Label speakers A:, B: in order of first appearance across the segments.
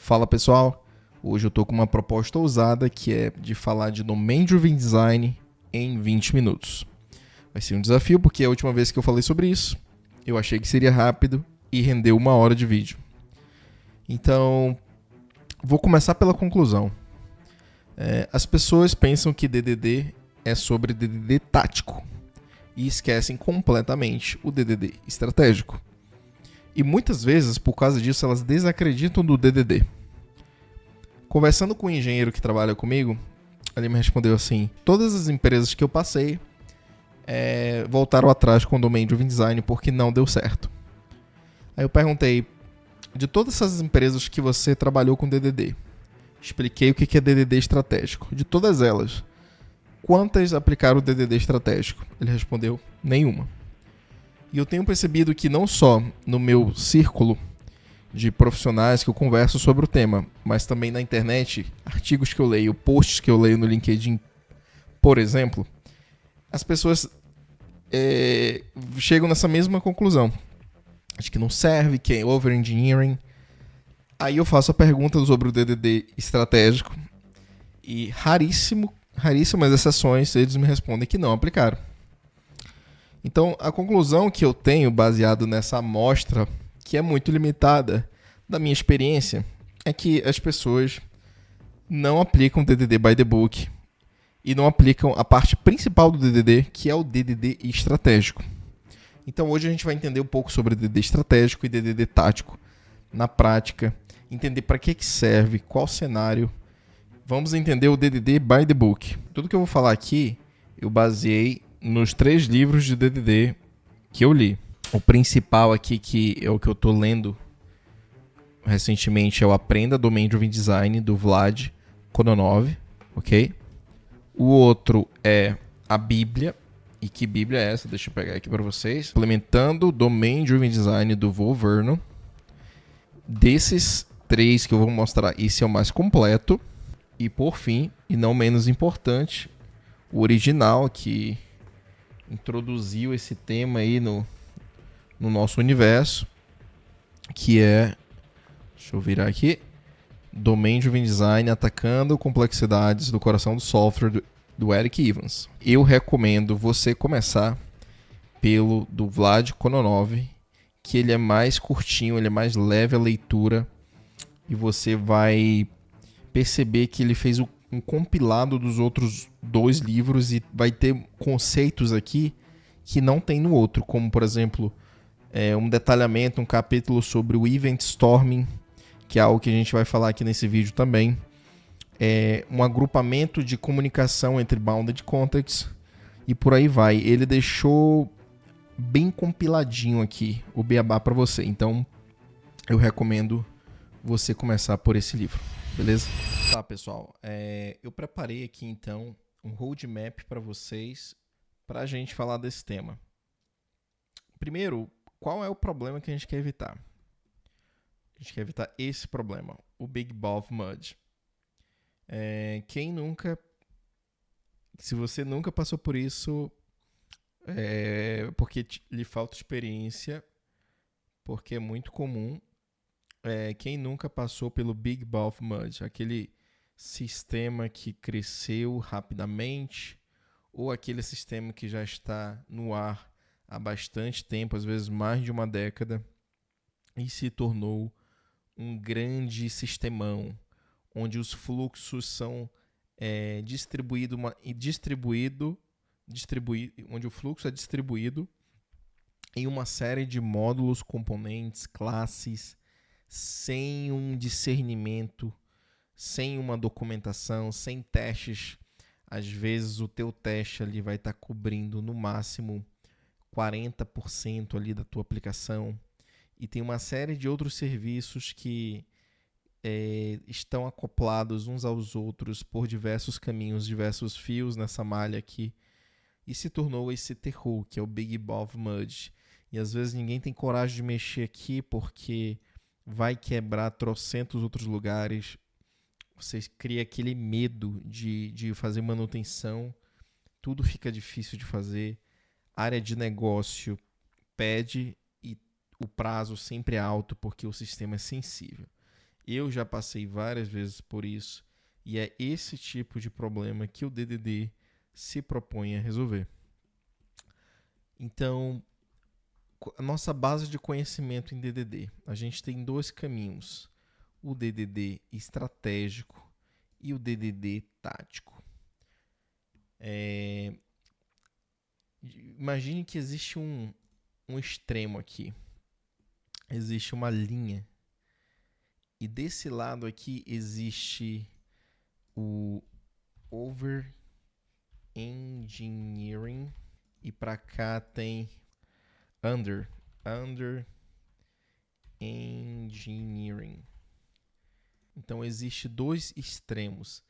A: Fala pessoal, hoje eu tô com uma proposta ousada que é de falar de Domain Driven Design em 20 minutos. Vai ser um desafio porque a última vez que eu falei sobre isso, eu achei que seria rápido e rendeu 1 hora de vídeo. Então, vou começar pela conclusão. As pessoas pensam que DDD é sobre DDD tático e esquecem completamente o DDD estratégico. E muitas vezes, por causa disso, elas desacreditam do DDD. Conversando com um engenheiro que trabalha comigo, ele me respondeu assim: todas as empresas que eu passei voltaram atrás com o Domain Driven Design porque não deu certo. Aí eu perguntei: de todas essas empresas que você trabalhou com DDD, expliquei o que é DDD estratégico. De todas elas, quantas aplicaram o DDD estratégico? Ele respondeu: nenhuma. E eu tenho percebido que não só no meu círculo de profissionais que eu converso sobre o tema, mas também na internet, artigos que eu leio, posts que eu leio no LinkedIn, por exemplo, as pessoas chegam nessa mesma conclusão. Acho que não serve, que é over-engineering. Aí eu faço a pergunta sobre o DDD estratégico e raríssimas exceções eles me respondem que não aplicaram. Então, a conclusão que eu tenho, baseado nessa amostra, que é muito limitada da minha experiência, é que as pessoas não aplicam DDD by the book e não aplicam a parte principal do DDD, que é o DDD estratégico. Então, hoje a gente vai entender um pouco sobre DDD estratégico e DDD tático na prática, entender para que serve, qual cenário. Vamos entender o DDD by the book. Tudo que eu vou falar aqui, eu baseei nos 3 livros de DDD que eu li. O principal aqui, que é o que eu estou lendo recentemente, é o Aprenda Domain Driven Design, do Vlad Kononov, ok? O outro é a Bíblia. E que Bíblia é essa? Deixa eu pegar aqui para vocês. Implementando Domain Driven Design, do Vo Vernon. Desses 3 que eu vou mostrar, esse é o mais completo. E por fim, e não menos importante, o original que introduziu esse tema aí no nosso universo, que é, deixa eu virar aqui, Domain Driven Design atacando complexidades do coração do software, do Eric Evans. Eu recomendo você começar pelo do Vlad Kononov, que ele é mais curtinho, ele é mais leve a leitura e você vai perceber que ele fez um compilado dos outros 2 livros e vai ter conceitos aqui que não tem no outro, como por exemplo um detalhamento, um capítulo sobre o Event Storming, que é algo que a gente vai falar aqui nesse vídeo também, um agrupamento de comunicação entre bounded contexts e por aí vai. Ele deixou bem compiladinho aqui o beabá para você, então eu recomendo você começar por esse livro, beleza? Tá, pessoal, eu preparei aqui então um roadmap para vocês para a gente falar desse tema. Primeiro, qual é o problema que a gente quer evitar? A gente quer evitar esse problema, o Big Ball of Mud. Quem nunca, se você nunca passou por isso, porque lhe falta experiência, porque é muito comum. Quem nunca passou pelo Big Ball of Mud, aquele sistema que cresceu rapidamente, ou aquele sistema que já está no ar há bastante tempo, às vezes mais de 1 década, e se tornou um grande sistemão, onde os fluxos são onde o fluxo é distribuído em uma série de módulos, componentes, classes, sem um discernimento, sem uma documentação, sem testes. Às vezes o teu teste ali vai estar cobrindo no máximo 40% ali da tua aplicação. E tem uma série de outros serviços que estão acoplados uns aos outros por diversos caminhos, diversos fios nessa malha aqui. E se tornou esse terror, que é o Big Ball of Mud. E às vezes ninguém tem coragem de mexer aqui porque vai quebrar trocentos outros lugares. Você cria aquele medo de fazer manutenção. Tudo fica difícil de fazer. A área de negócio pede e o prazo sempre é alto porque o sistema é sensível. Eu já passei várias vezes por isso e é esse tipo de problema que o DDD se propõe a resolver. Então, a nossa base de conhecimento em DDD, a gente tem dois caminhos: o DDD estratégico e o DDD tático. Imagine que existe um extremo aqui, existe uma linha, e desse lado aqui existe o over engineering e para cá tem under engineering. Então existe dois extremos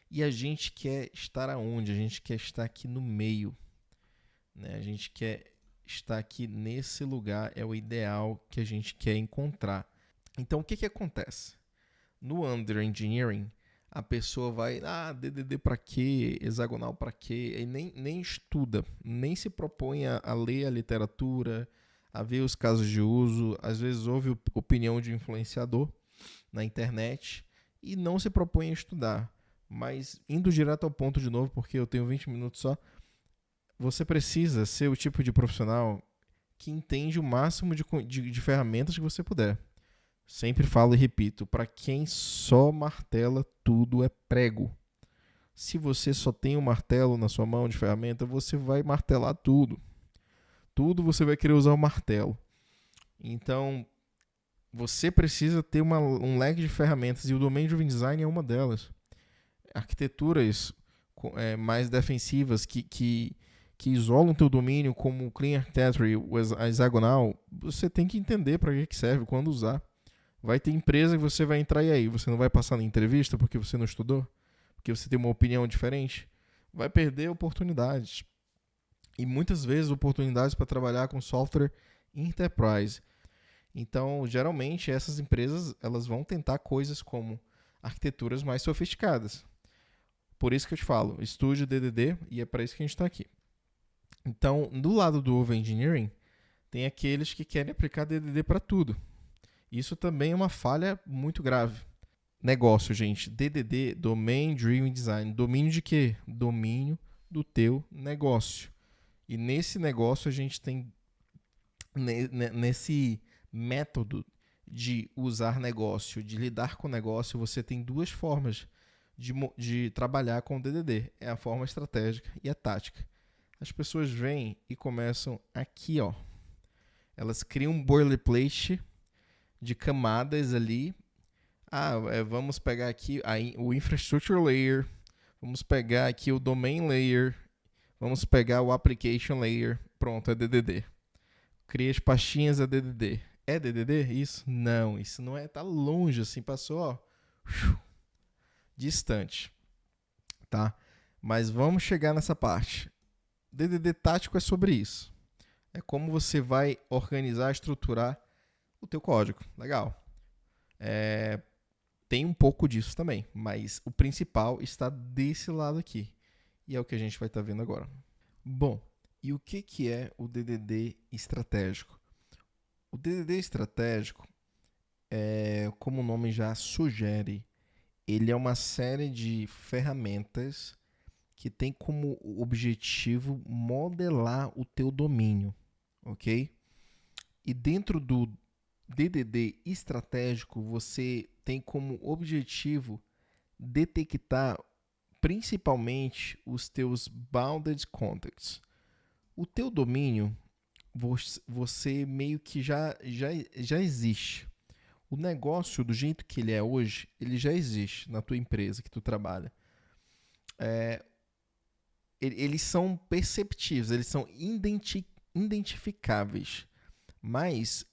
A: e a gente quer estar aonde? A gente quer estar aqui no meio, né? A gente quer estar aqui nesse lugar, é o ideal que a gente quer encontrar. Então o que acontece? No under engineering, a pessoa vai, DDD para quê? Hexagonal para quê? E nem estuda, nem se propõe a ler a literatura, a ver os casos de uso, às vezes ouve opinião de influenciador na internet e não se propõe a estudar. Mas indo direto ao ponto de novo, porque eu tenho 20 minutos só, você precisa ser o tipo de profissional que entende o máximo de ferramentas que você puder. Sempre falo e repito, para quem só martela, tudo é prego. Se você só tem um martelo na sua mão de ferramenta, você vai martelar tudo. Tudo você vai querer usar o martelo. Então, você precisa ter um leque de ferramentas e o Domain Driven Design é uma delas. Arquiteturas mais defensivas que isolam o teu domínio, como o Clean Architecture, a hexagonal, você tem que entender para que serve, quando usar. Vai ter empresa que você vai entrar e aí você não vai passar na entrevista porque você não estudou? Porque você tem uma opinião diferente? Vai perder oportunidades. E muitas vezes oportunidades para trabalhar com software enterprise. Então, geralmente, essas empresas elas vão tentar coisas como arquiteturas mais sofisticadas. Por isso que eu te falo, estude DDD e é para isso que a gente está aqui. Então, do lado do Over Engineering, tem aqueles que querem aplicar DDD para tudo. Isso também é uma falha muito grave. Negócio, gente. DDD, Domain Driven Design. Domínio de quê? Domínio do teu negócio. E nesse negócio a gente tem, nesse método de usar negócio, de lidar com negócio, você tem duas formas de trabalhar com o DDD. É a forma estratégica e a tática. As pessoas vêm e começam aqui, ó. Elas criam um boilerplate de camadas ali. Vamos pegar aqui o infrastructure layer, vamos pegar aqui o domain layer, vamos pegar o application layer. Pronto, é DDD. Cria as pastinhas, é DDD. É DDD? Isso? Não, isso não é. Tá longe assim, passou, ó, distante, tá? Mas vamos chegar nessa parte. DDD tático é sobre isso. É como você vai organizar, estruturar o teu código. Legal. Tem um pouco disso também, mas o principal está desse lado aqui. E é o que a gente vai estar vendo agora. Bom, e o que é o DDD estratégico? O DDD estratégico, como o nome já sugere, ele é uma série de ferramentas que tem como objetivo modelar o teu domínio, ok? E dentro do DDD estratégico, você tem como objetivo detectar principalmente os teus bounded contexts. O teu domínio, você meio que já existe. O negócio, do jeito que ele é hoje, ele já existe na tua empresa que tu trabalha. Eles são perceptíveis, eles são identificáveis. Mas,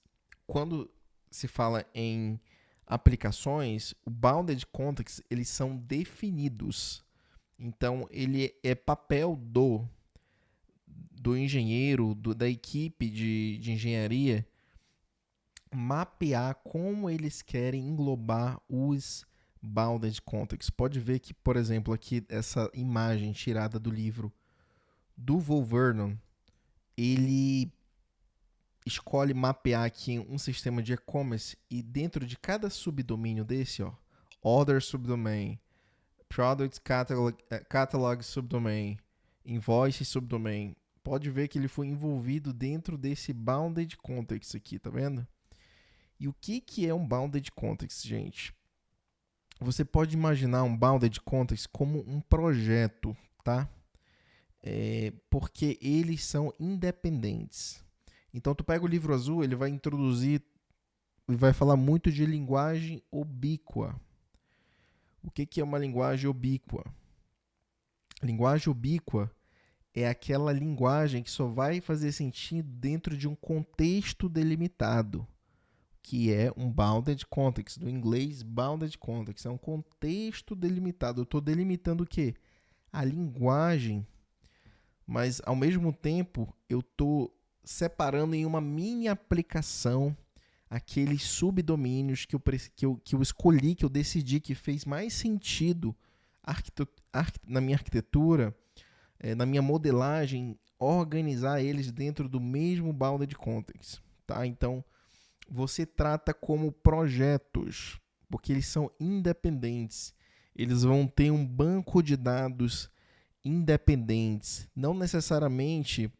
A: quando se fala em aplicações, o bounded context, eles são definidos. Então, ele é papel do engenheiro, da equipe de engenharia, mapear como eles querem englobar os bounded contexts. Pode ver que, por exemplo, aqui essa imagem tirada do livro do Vol Vernon, ele escolhe mapear aqui um sistema de e-commerce e dentro de cada subdomínio desse, ó, Order subdomain, Product catalog subdomain, Invoice subdomain, pode ver que ele foi envolvido dentro desse Bounded Context aqui, tá vendo? E o que é um Bounded Context, gente? Você pode imaginar um Bounded Context como um projeto, tá? Porque eles são independentes. Então, tu pega o livro azul, ele vai introduzir e vai falar muito de linguagem ubíqua. O que é uma linguagem ubíqua? Linguagem ubíqua é aquela linguagem que só vai fazer sentido dentro de um contexto delimitado, que é um bounded context. Do inglês, bounded context. É um contexto delimitado. Eu estou delimitando o quê? A linguagem, mas ao mesmo tempo eu estou separando em uma mini aplicação aqueles subdomínios que eu escolhi, que eu decidi que fez mais sentido na minha arquitetura, na minha modelagem, organizar eles dentro do mesmo bounded context. Tá? Então, você trata como projetos, porque eles são independentes. Eles vão ter um banco de dados independentes, não necessariamente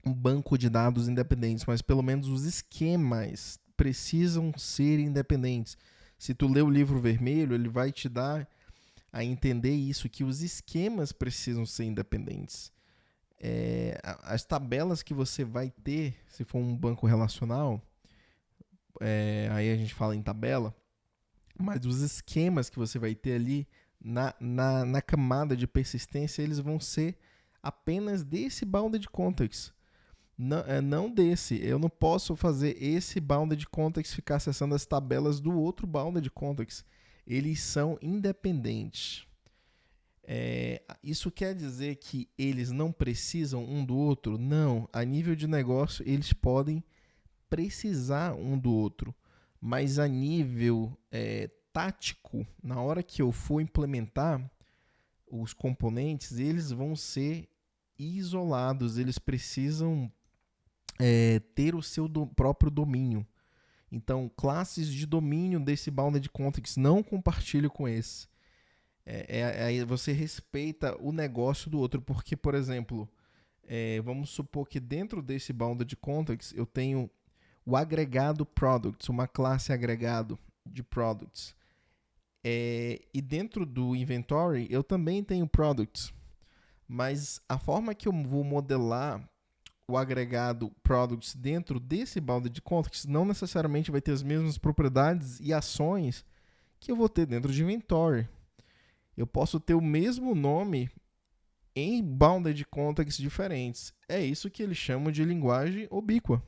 A: um banco de dados independentes, mas pelo menos os esquemas precisam ser independentes. Se tu lê o livro vermelho, ele vai te dar a entender isso, que os esquemas precisam ser independentes. As tabelas que você vai ter, se for um banco relacional, aí a gente fala em tabela, mas os esquemas que você vai ter ali na camada de persistência, eles vão ser apenas desse bounded context. Não desse. Eu não posso fazer esse bounded context ficar acessando as tabelas do outro bounded context. Eles são independentes. Isso quer dizer que eles não precisam um do outro? Não. A nível de negócio, eles podem precisar um do outro. Mas a nível tático, na hora que eu for implementar os componentes, eles vão ser isolados. Eles precisam ter o seu próprio domínio. Então, classes de domínio desse bounded context não compartilho com esse. Aí você respeita o negócio do outro, porque, por exemplo, vamos supor que dentro desse bounded context eu tenho o agregado products, uma classe agregado de products. E dentro do inventory eu também tenho products, mas a forma que eu vou modelar o agregado products dentro desse bounded context não necessariamente vai ter as mesmas propriedades e ações que eu vou ter dentro de inventory. Eu posso ter o mesmo nome em bounded contexts diferentes. É isso que eles chamam de linguagem ubíqua.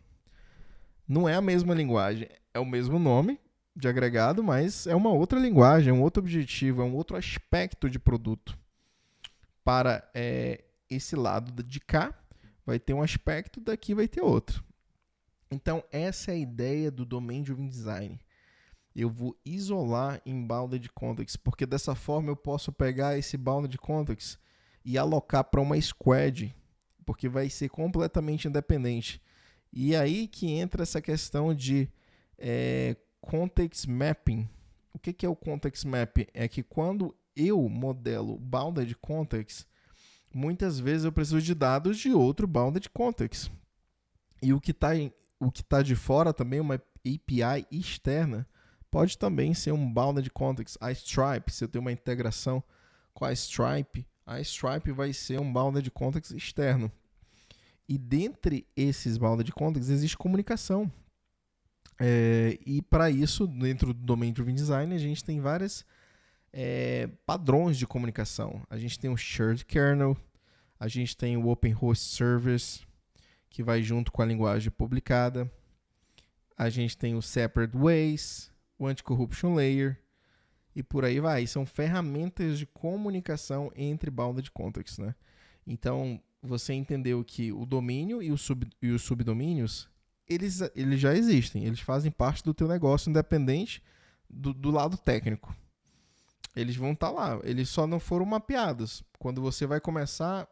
A: Não é a mesma linguagem, é o mesmo nome de agregado, mas é uma outra linguagem, é um outro objetivo, é um outro aspecto de produto. Para esse lado de cá, vai ter um aspecto, daqui vai ter outro. Então, essa é a ideia do Domain Driven Design. Eu vou isolar em bounded context, porque dessa forma eu posso pegar esse bounded context e alocar para uma squad, porque vai ser completamente independente. E aí que entra essa questão de context mapping. O que é o context mapping? É que quando eu modelo bounded context, muitas vezes eu preciso de dados de outro bounded context. E o que tá de fora também, uma API externa, pode também ser um bounded context. A Stripe, se eu tenho uma integração com a Stripe vai ser um bounded context externo. E dentre esses bounded contexts existe comunicação. E para isso, dentro do Domain Driven Design, a gente tem vários padrões de comunicação. A gente tem o Shared Kernel, a gente tem o Open Host Service, que vai junto com a linguagem publicada. A gente tem o Separate Ways, o Anti-Corruption Layer, e por aí vai. São ferramentas de comunicação entre bounded contexts, né? Então, você entendeu que o domínio e os subdomínios, eles já existem. Eles fazem parte do teu negócio, independente do lado técnico. Eles vão estar lá. Eles só não foram mapeados. Quando você vai começar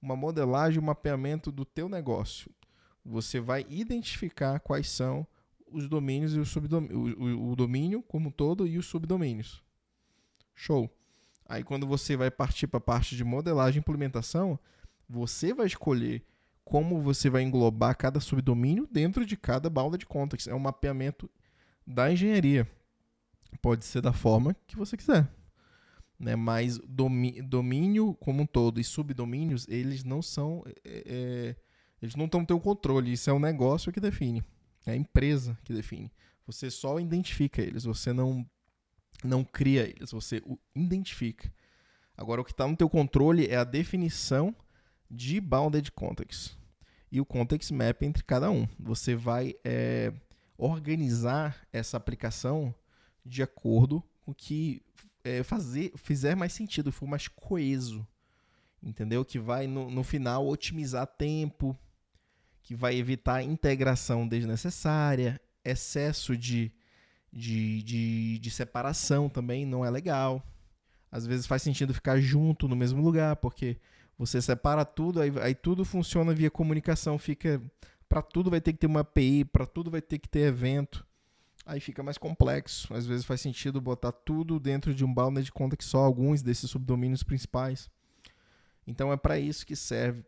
A: uma modelagem, um mapeamento do teu negócio, você vai identificar quais são os domínios e o domínio como um todo e os subdomínios. Show! Aí quando você vai partir para a parte de modelagem e implementação, você vai escolher como você vai englobar cada subdomínio dentro de cada balda de context. É um mapeamento da engenharia. Pode ser da forma que você quiser. Né? Mas domínio como um todo e subdomínios, eles não são... eles não estão no teu controle. Isso é o negócio que define. É a empresa que define. Você só identifica eles. Você não cria eles. Você identifica. Agora, o que está no teu controle é a definição de bounded context e o context map entre cada um. Você vai organizar essa aplicação de acordo com o que fizer mais sentido, for mais coeso, entendeu? Que vai no final otimizar tempo, que vai evitar integração desnecessária, excesso de separação também não é legal. Às vezes faz sentido ficar junto no mesmo lugar, porque você separa tudo, aí tudo funciona via comunicação, para tudo vai ter que ter uma API, para tudo vai ter que ter evento, aí fica mais complexo. Às vezes faz sentido botar tudo dentro de um bounded context só, alguns desses subdomínios principais. Então é para isso que serve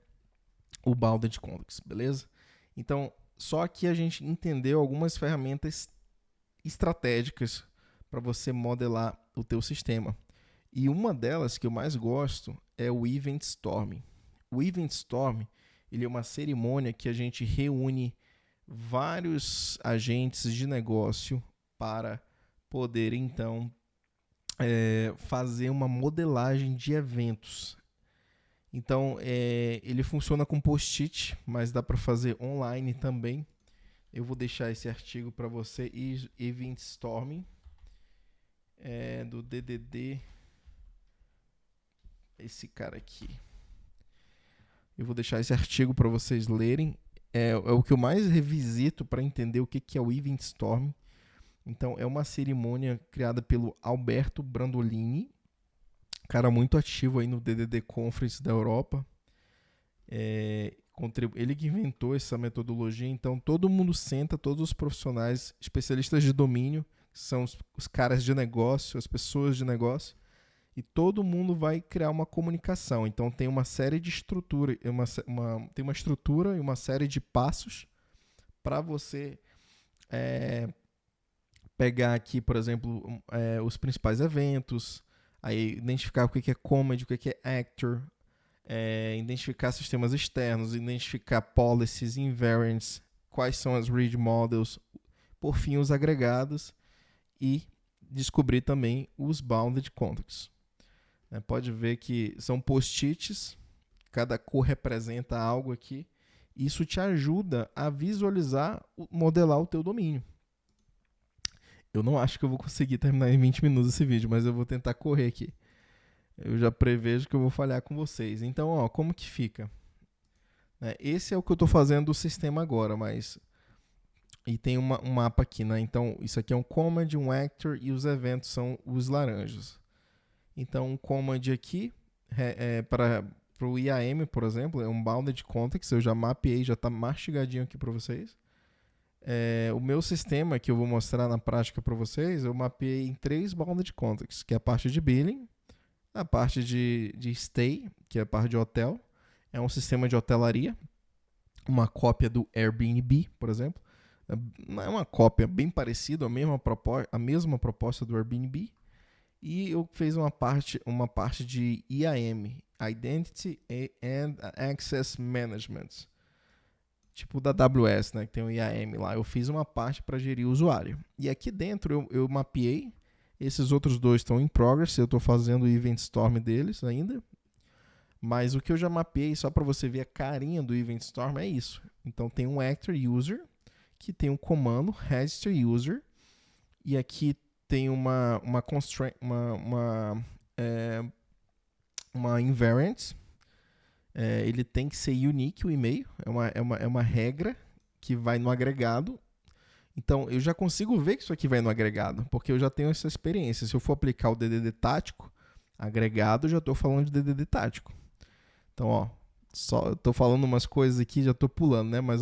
A: o bounded context, beleza? Então, só que a gente entendeu algumas ferramentas estratégicas para você modelar o teu sistema. E uma delas que eu mais gosto é o Event Storm. O Event Storm, ele é uma cerimônia que a gente reúne vários agentes de negócio para poder, então, fazer uma modelagem de eventos. Então, ele funciona com post-it, mas dá para fazer online também. Eu vou deixar esse artigo para você, Event Storming, do DDD. Esse cara aqui. Eu vou deixar esse artigo para vocês lerem. É o que eu mais revisito para entender o que é o Event Storm. Então, é uma cerimônia criada pelo Alberto Brandolini, cara muito ativo aí no DDD Conference da Europa. Ele que inventou essa metodologia. Então, todo mundo senta, todos os profissionais, especialistas de domínio, que são os caras de negócio, as pessoas de negócio, e todo mundo vai criar uma comunicação. Então tem uma série de estrutura, tem uma estrutura e uma série de passos para você pegar aqui, por exemplo, os principais eventos, aí identificar o que é comedy, o que é actor, identificar sistemas externos, identificar policies, invariants, quais são as read models, por fim os agregados e descobrir também os bounded contexts. Pode ver que são post-its, cada cor representa algo aqui. Isso te ajuda a visualizar, modelar o teu domínio. Eu não acho que eu vou conseguir terminar em 20 minutos esse vídeo, mas eu vou tentar correr aqui. Eu já prevejo que eu vou falhar com vocês. Então, como que fica? Esse é o que eu estou fazendo do sistema agora, mas... E tem um mapa aqui, né? Então, isso aqui é um comedy, um actor e os eventos são os laranjas. Então, um command aqui, para o IAM, por exemplo, é um bounded context, eu já mapeei, já está mastigadinho aqui para vocês. O meu sistema, que eu vou mostrar na prática para vocês, eu mapeei em 3 bounded contexts, que é a parte de billing, a parte de stay, que é a parte de hotel, é um sistema de hotelaria, uma cópia do Airbnb, por exemplo. Não é uma cópia, bem parecido, a mesma proposta do Airbnb. E eu fiz uma parte de IAM, Identity and Access Management, tipo da AWS, né, que tem o IAM lá. Eu fiz uma parte para gerir o usuário. E aqui dentro eu mapeei, esses outros dois estão em progress, eu estou fazendo o Event Storm deles ainda. Mas o que eu já mapeei, só para você ver a carinha do Event Storm, é isso. Então tem um Actor User, que tem um comando, Register User, e aqui tem uma constraint, uma invariant. Ele tem que ser unique o e-mail, é uma regra que vai no agregado. Então eu já consigo ver que isso aqui vai no agregado, porque eu já tenho essa experiência. Se eu for aplicar o DDD tático, agregado, eu já estou falando de DDD tático. Então, só eu estou falando umas coisas aqui, já estou pulando, né? Mas,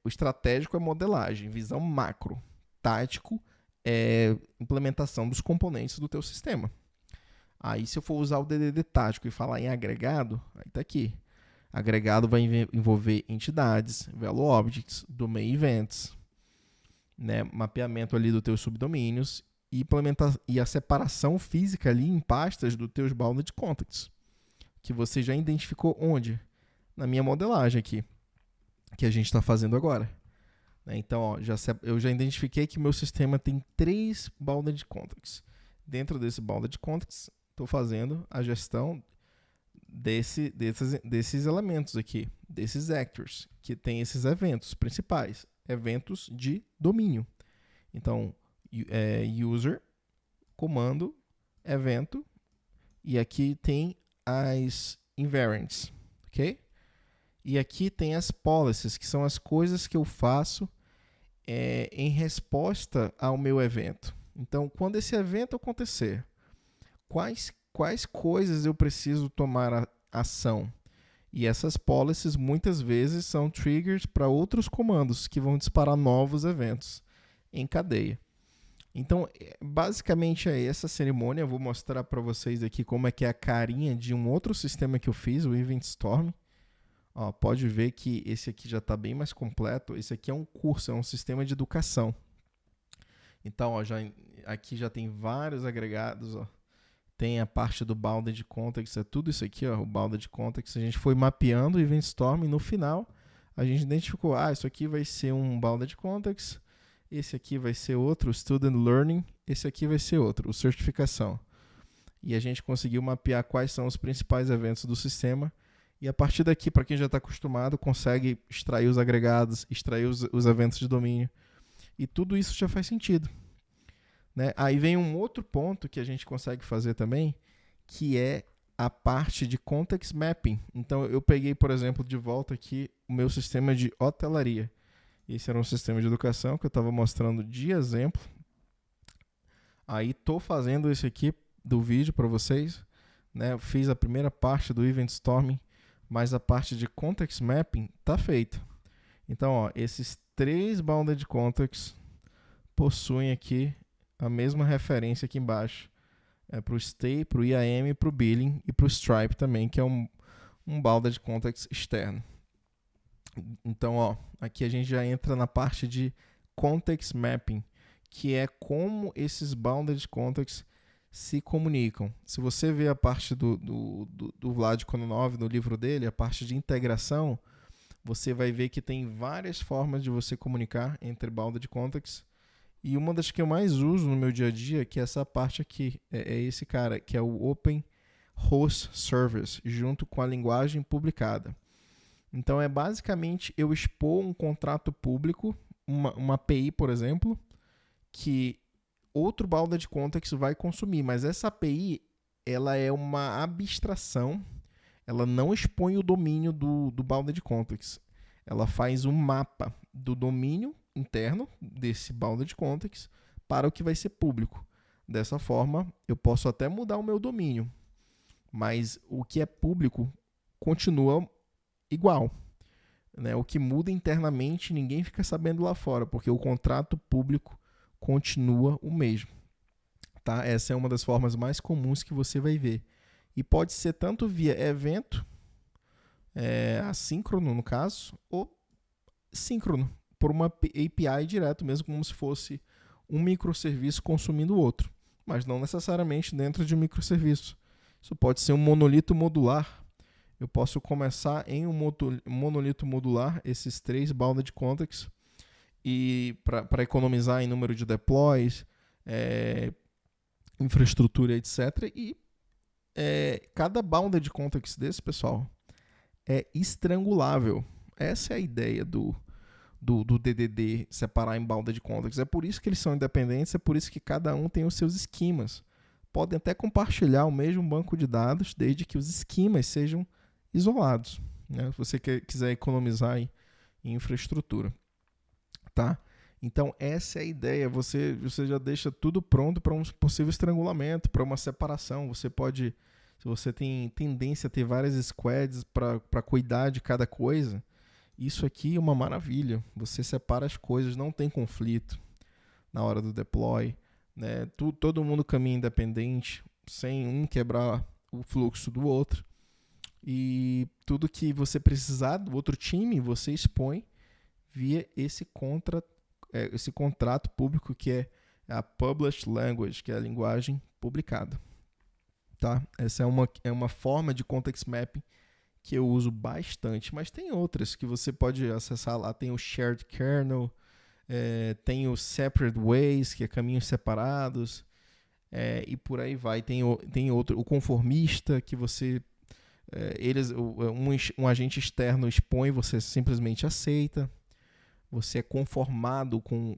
A: O estratégico é modelagem, visão macro. Tático é implementação dos componentes do teu sistema. Aí se eu for usar o DDD tático e falar em agregado, aí tá aqui. Agregado vai envolver entidades, value objects, domain events, né, mapeamento ali dos teus subdomínios e a separação física ali em pastas dos teus bounded contexts, que você já identificou onde? Na minha modelagem aqui, que a gente está fazendo agora. Então, ó, eu já identifiquei que o meu sistema tem 3 bounded contexts. Dentro desse bounded context, estou fazendo a gestão desses elementos aqui, desses actors, que tem esses eventos principais, eventos de domínio. Então, user, comando, evento, e aqui tem as invariants, ok? E aqui tem as policies, que são as coisas que eu faço em resposta ao meu evento. Então, quando esse evento acontecer, quais coisas eu preciso tomar ação? E essas policies muitas vezes são triggers para outros comandos que vão disparar novos eventos em cadeia. Então, basicamente é essa cerimônia. Eu vou mostrar para vocês aqui como é que é a carinha de um outro sistema que eu fiz, o Event Storm. Ó, pode ver que esse aqui já está bem mais completo. Esse aqui é um curso, é um sistema de educação. Então, ó, aqui já tem vários agregados. Ó. Tem a parte do Bounded Context, é tudo isso aqui, ó, o Bounded Context. A gente foi mapeando o Event Storm e no final a gente identificou, isso aqui vai ser um Bounded Context, esse aqui vai ser outro, o Student Learning, esse aqui vai ser outro, o Certificação. E a gente conseguiu mapear quais são os principais eventos do sistema. E a partir daqui, para quem já está acostumado, consegue extrair os agregados, extrair os eventos de domínio. E tudo isso já faz sentido. Né? Aí vem um outro ponto que a gente consegue fazer também, que é a parte de Context Mapping. Então, eu peguei, por exemplo, de volta aqui o meu sistema de hotelaria. Esse era um sistema de educação que eu estava mostrando de exemplo. Aí, estou fazendo esse aqui do vídeo para vocês. Né? Eu fiz a primeira parte do Event Storming, mas a parte de Context Mapping está feita. Então, ó, esses 3 Bounded Contexts possuem aqui a mesma referência aqui embaixo. Para o Stay, para o IAM, para o Billing e para o Stripe também, que é um Bounded Context externo. Então, ó, aqui a gente já entra na parte de Context Mapping, que é como esses Bounded Contexts se comunicam. Se você vê a parte do Vlad Kononov, no livro dele, a parte de integração, você vai ver que tem várias formas de você comunicar entre Bounded Contexts. E uma das que eu mais uso no meu dia a dia, que é essa parte aqui, é esse cara, que é o Open Host Service, junto com a linguagem publicada. Então, é basicamente eu expor um contrato público, uma API, por exemplo, que outro Bounded Context vai consumir, mas essa API ela é uma abstração, ela não expõe o domínio do Bounded Context. Ela faz um mapa do domínio interno desse Bounded Context para o que vai ser público. Dessa forma, eu posso até mudar o meu domínio, mas o que é público continua igual. Né? O que muda internamente, ninguém fica sabendo lá fora, porque o contrato público continua o mesmo. Tá? Essa é uma das formas mais comuns que você vai ver. E pode ser tanto via evento, assíncrono no caso, ou síncrono, por uma API direto, mesmo como se fosse um microserviço consumindo o outro. Mas não necessariamente dentro de um microserviço. Isso pode ser um monolito modular. Eu posso começar em um monolito modular, esses 3 Bounded Contexts, e para economizar em número de deploys, infraestrutura, etc. E cada Bounded Context desse, pessoal, é estrangulável. Essa é a ideia do DDD, separar em Bounded Contexts. É por isso que eles são independentes, é por isso que cada um tem os seus esquemas. Podem até compartilhar o mesmo banco de dados, desde que os esquemas sejam isolados. Né? Se você quiser economizar em infraestrutura. Tá? Então, essa é a ideia. Você já deixa tudo pronto para um possível estrangulamento, para uma separação. Você pode, se você tem tendência a ter várias squads para cuidar de cada coisa, Isso aqui é uma maravilha. Você separa as coisas, não tem conflito na hora do deploy, né? Todo mundo caminha independente, sem um quebrar o fluxo do outro. E tudo que você precisar do outro time, você expõe via esse contrato público que é a Published Language, que é a linguagem publicada. Tá? Essa é uma forma de context mapping que eu uso bastante, mas tem outras que você pode acessar lá. Tem o Shared Kernel, tem o Separate Ways, que é caminhos separados, e por aí vai. Tem outro, o conformista, que você um agente externo expõe, você simplesmente aceita. Você é conformado com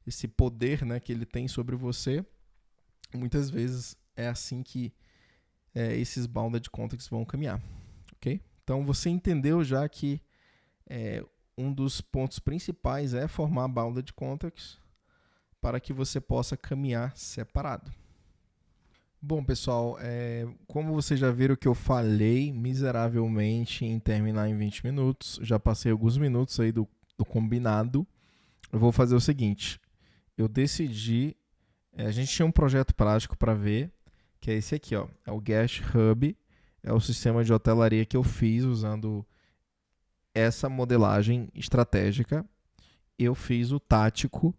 A: esse poder, né, que ele tem sobre você. Muitas vezes é assim que esses bounded contexts vão caminhar. Okay? Então você entendeu já que um dos pontos principais é formar bounded contexts para que você possa caminhar separado. Bom, pessoal, como vocês já viram que eu falhei miseravelmente em terminar em 20 minutos, já passei alguns minutos aí do combinado, eu vou fazer o seguinte, eu decidi, a gente tinha um projeto prático para ver, que é esse aqui, ó, é o Guest Hub, é o sistema de hotelaria que eu fiz usando essa modelagem estratégica. Eu fiz o tático,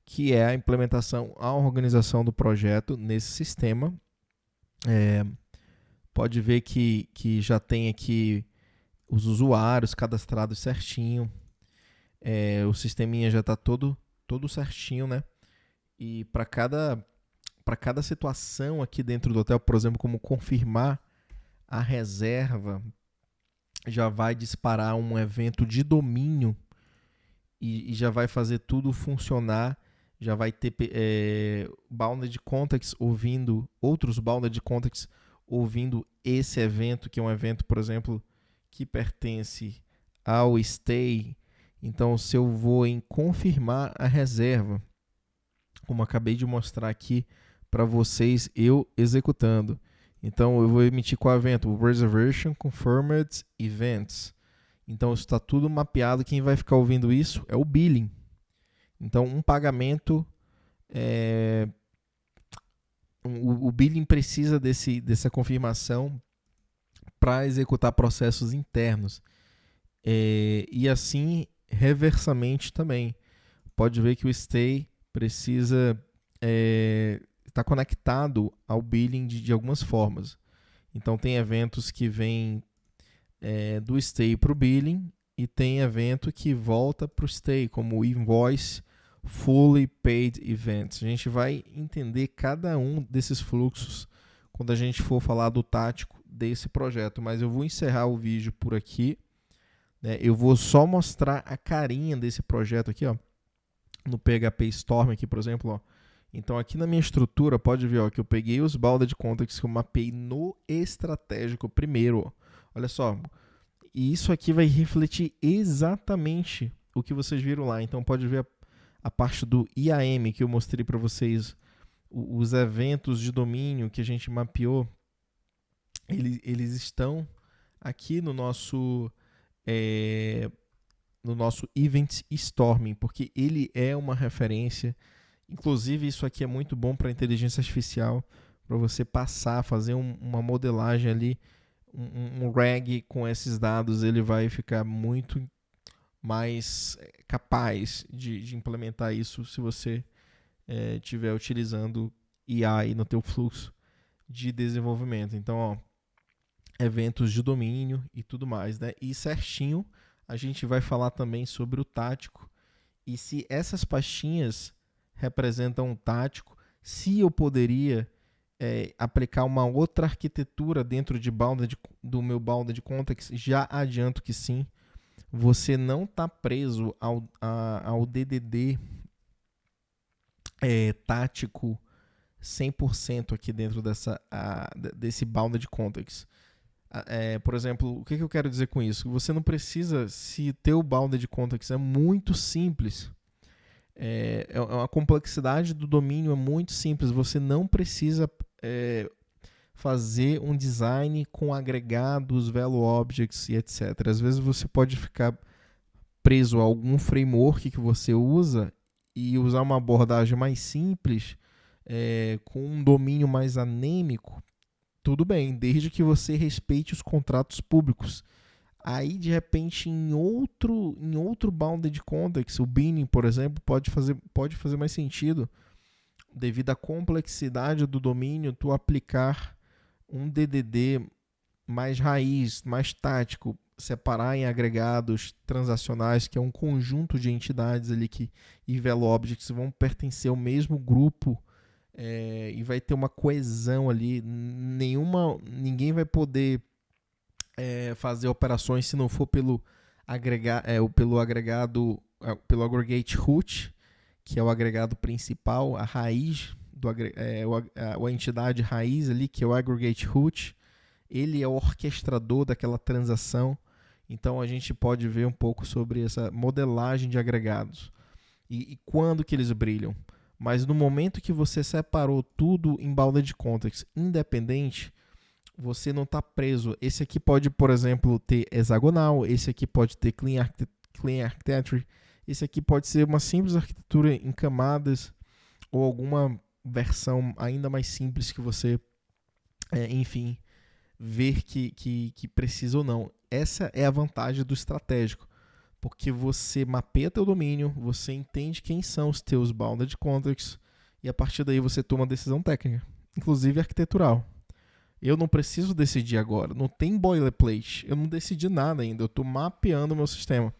A: que é a implementação, a organização do projeto nesse sistema. Pode ver que já tem aqui os usuários cadastrados certinho. O sisteminha já está todo certinho, né? E para cada situação aqui dentro do hotel, por exemplo, como confirmar a reserva, já vai disparar um evento de domínio e já vai fazer tudo funcionar. Já vai ter bounded contexts ouvindo, outros bounded contexts ouvindo esse evento, que é um evento, por exemplo, que pertence ao stay. Então, se eu vou em confirmar a reserva, como acabei de mostrar aqui para vocês, eu executando. Então, eu vou emitir qual evento? O Reservation Confirmed Events. Então, isso está tudo mapeado. Quem vai ficar ouvindo isso é o billing. Então, um pagamento, o billing precisa dessa confirmação para executar processos internos. E assim, reversamente também. Pode ver que o stay precisa estar conectado ao billing de algumas formas. Então, tem eventos que vêm do stay para o billing e tem evento que volta para o stay, como o invoice Fully Paid Events. A gente vai entender cada um desses fluxos quando a gente for falar do tático desse projeto, mas eu vou encerrar o vídeo por aqui. Eu vou só mostrar a carinha desse projeto aqui, ó, no PHP Storm aqui, por exemplo. Ó. Então aqui na minha estrutura, pode ver, ó, que eu peguei os bounded contexts que eu mapeei no estratégico primeiro. Ó. Olha só, e isso aqui vai refletir exatamente o que vocês viram lá. Então pode ver a parte do IAM que eu mostrei para vocês, os eventos de domínio que a gente mapeou, eles estão aqui no nosso Event Storming, porque ele é uma referência. Inclusive, isso aqui é muito bom para inteligência artificial, para você fazer uma modelagem ali, um RAG com esses dados, ele vai ficar muito mais capaz de implementar isso se você estiver utilizando IA aí no teu fluxo de desenvolvimento. Então, ó, eventos de domínio e tudo mais, né? E certinho a gente vai falar também sobre o tático e se essas pastinhas representam um tático, se eu poderia aplicar uma outra arquitetura dentro do meu bounded context, já adianto que sim. Você não está preso ao DDD tático 100% aqui dentro desse bounded context. Por exemplo, o que eu quero dizer com isso? Você não precisa, se teu bounded context é muito simples, a complexidade do domínio é muito simples, você não precisa fazer um design com agregados, value objects e etc. Às vezes você pode ficar preso a algum framework que você usa e usar uma abordagem mais simples, com um domínio mais anêmico, tudo bem, desde que você respeite os contratos públicos. Aí, de repente, em outro bounded context, o binning, por exemplo, pode fazer mais sentido, devido à complexidade do domínio, tu aplicar um DDD mais raiz, mais tático, separar em agregados transacionais, que é um conjunto de entidades ali e value objects vão pertencer ao mesmo grupo, e vai ter uma coesão ali. Ninguém vai poder fazer operações se não for pelo agregado, pelo aggregate root, que é o agregado principal, a raiz a entidade raiz ali, que é o aggregate root. Ele é o orquestrador daquela transação. Então a gente pode ver um pouco sobre essa modelagem de agregados e quando que eles brilham. Mas no momento que você separou tudo em bounded context independente, você não está preso. Esse aqui pode, por exemplo, ter hexagonal, esse aqui pode ter clean architecture, esse aqui pode ser uma simples arquitetura em camadas ou alguma versão ainda mais simples que você, enfim, ver que precisa ou não. Essa é a vantagem do estratégico, porque você mapeia teu domínio, você entende quem são os teus bounded contexts e a partir daí você toma decisão técnica, inclusive arquitetural. Eu não preciso decidir agora, não tem boilerplate, eu não decidi nada ainda, eu estou mapeando o meu sistema.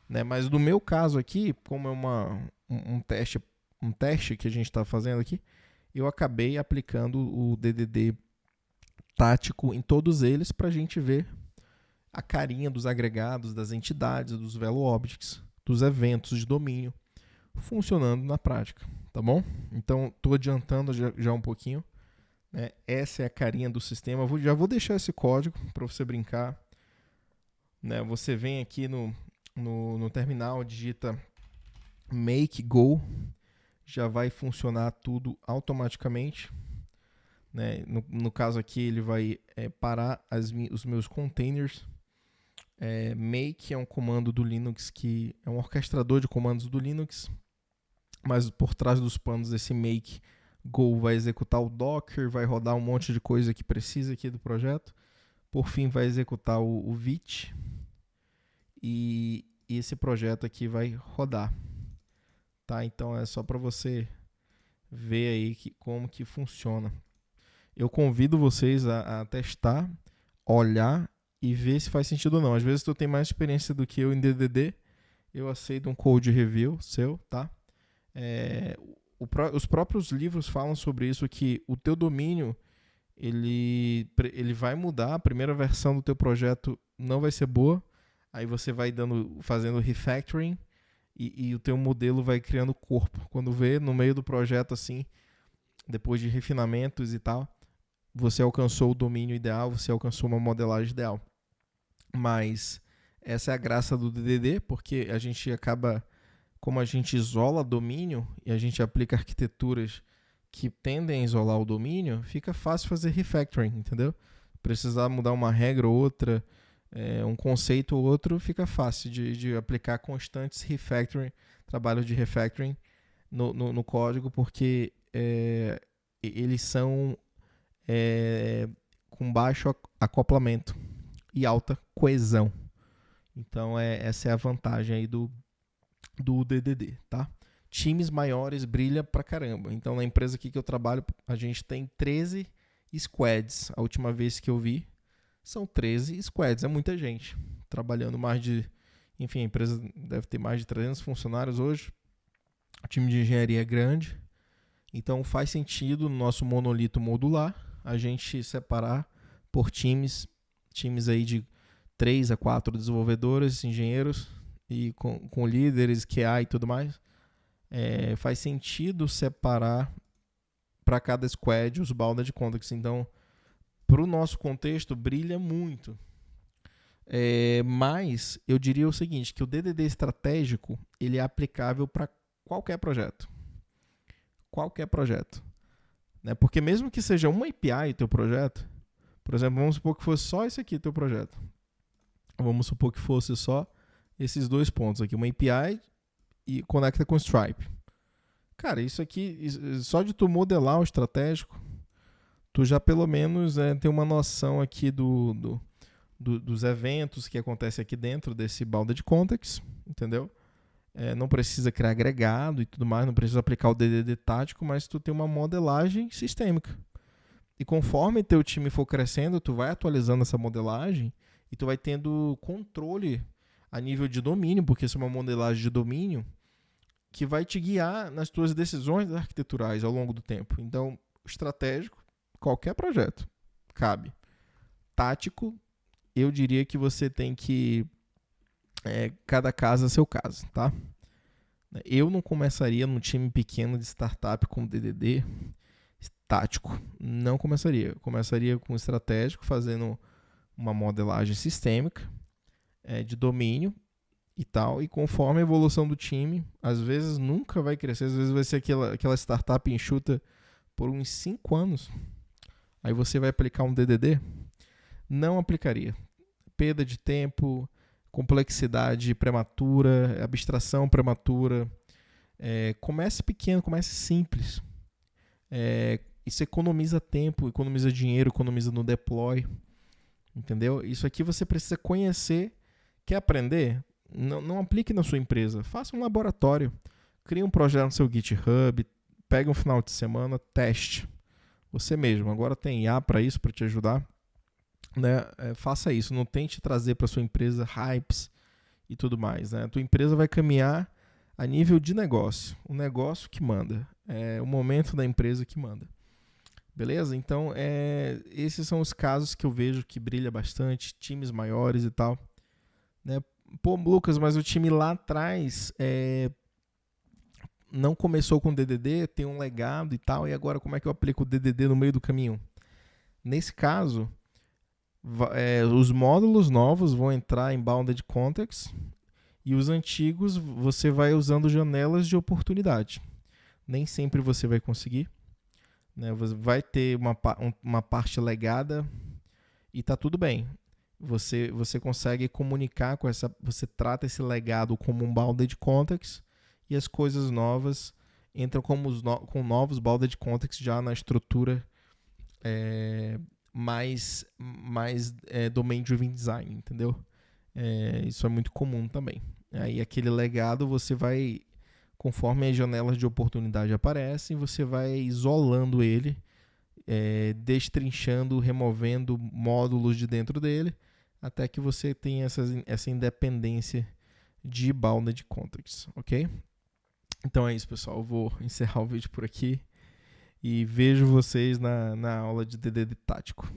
A: Né? Mas no meu caso aqui, como é um teste que a gente está fazendo aqui, eu acabei aplicando o DDD tático em todos eles para a gente ver a carinha dos agregados, das entidades, dos value objects, dos eventos de domínio funcionando na prática, tá bom? Então, estou adiantando já um pouquinho. Né? Essa é a carinha do sistema. Já vou deixar esse código para você brincar. Né? Você vem aqui no terminal, digita make go, já vai funcionar tudo automaticamente. Né? No caso aqui, ele vai parar os meus containers. Make é um comando do Linux que é um orquestrador de comandos do Linux, mas por trás dos panos esse make go vai executar o Docker, vai rodar um monte de coisa que precisa aqui do projeto. Por fim, vai executar o vit e esse projeto aqui vai rodar. Tá? Então é só para você ver aí como que funciona. Eu convido vocês a testar, olhar e ver se faz sentido ou não. Às vezes tu tem mais experiência do que eu em DDD, eu aceito um code review seu, tá? Os próprios livros falam sobre isso, que o teu domínio ele vai mudar, a primeira versão do teu projeto não vai ser boa, aí você vai fazendo refactoring e o teu modelo vai criando corpo. Quando vê no meio do projeto assim, depois de refinamentos e tal, você alcançou o domínio ideal, você alcançou uma modelagem ideal. Mas essa é a graça do DDD, porque a gente acaba, como a gente isola domínio e a gente aplica arquiteturas que tendem a isolar o domínio, fica fácil fazer refactoring, entendeu? Precisar mudar uma regra ou outra, um conceito ou outro, fica fácil de aplicar constantes refactoring, trabalho de refactoring no código, porque eles são com baixo acoplamento e alta coesão. Então essa é a vantagem aí do DDD, tá? Times maiores brilha pra caramba. Então na empresa aqui que eu trabalho, a gente tem 13 squads. A última vez que eu vi, são 13 squads. É muita gente trabalhando, enfim, a empresa deve ter mais de 300 funcionários hoje. O time de engenharia é grande. Então faz sentido no nosso monolito modular a gente separar por times aí de 3 a 4 desenvolvedores, engenheiros e com líderes, QA e tudo mais. Faz sentido separar para cada squad os bounded contexts. Então, para o nosso contexto, brilha muito. Mas eu diria o seguinte, que o DDD estratégico ele é aplicável para qualquer projeto. Qualquer projeto. né? Porque mesmo que seja uma API o teu projeto, por exemplo, vamos supor que fosse só esse aqui o teu projeto. Vamos supor que fosse só esses dois pontos aqui, uma API e conecta com Stripe. Cara, isso aqui, só de tu modelar o estratégico, tu já pelo menos tem uma noção aqui dos eventos que acontecem aqui dentro desse Bounded Context, entendeu? Não precisa criar agregado e tudo mais, não precisa aplicar o DDD tático, mas tu tem uma modelagem sistêmica. E conforme teu time for crescendo, tu vai atualizando essa modelagem e tu vai tendo controle a nível de domínio, porque isso é uma modelagem de domínio que vai te guiar nas tuas decisões arquiteturais ao longo do tempo. Então, estratégico, qualquer projeto cabe. Tático, eu diria que você tem que cada caso é seu caso, tá? Eu não começaria num time pequeno de startup com DDD tático. Não começaria. Eu começaria com estratégico, fazendo uma modelagem sistêmica de domínio e tal. E conforme a evolução do time, às vezes nunca vai crescer. Às vezes vai ser aquela startup enxuta por uns 5 anos. Aí você vai aplicar um DDD? Não aplicaria. Perda de tempo, complexidade prematura, abstração prematura. Comece pequeno, comece simples. Isso economiza tempo, economiza dinheiro, economiza no deploy. Entendeu? Isso aqui você precisa conhecer. Quer aprender? Não aplique na sua empresa. Faça um laboratório. Crie um projeto no seu GitHub. Pegue um final de semana, teste. Você mesmo. Agora tem IA para isso, para te ajudar. Né? Faça isso. Não tente trazer para sua empresa hypes e tudo mais. Né? A tua empresa vai caminhar a nível de negócio. O negócio que manda. É o momento da empresa que manda. Beleza? Então, esses são os casos que eu vejo que brilha bastante. Times maiores e tal. Né? Pô, Lucas, mas o time lá atrás não começou com DDD, tem um legado e tal, e agora como é que eu aplico o DDD no meio do caminho? Nesse caso, os módulos novos vão entrar em Bounded Context e os antigos você vai usando janelas de oportunidade. Nem sempre você vai conseguir. Né? Vai ter uma parte legada e tá tudo bem. Você consegue comunicar com essa... Você trata esse legado como um Bounded Context e as coisas novas entram com novos Bounded Context já na estrutura mais Domain Driven Design, entendeu? Isso é muito comum também. Aí aquele legado você vai... Conforme as janelas de oportunidade aparecem, você vai isolando ele, destrinchando, removendo módulos de dentro dele, até que você tenha essa independência de Bounded Context, ok? Então é isso, pessoal. Eu vou encerrar o vídeo por aqui e vejo vocês na aula de DDD tático.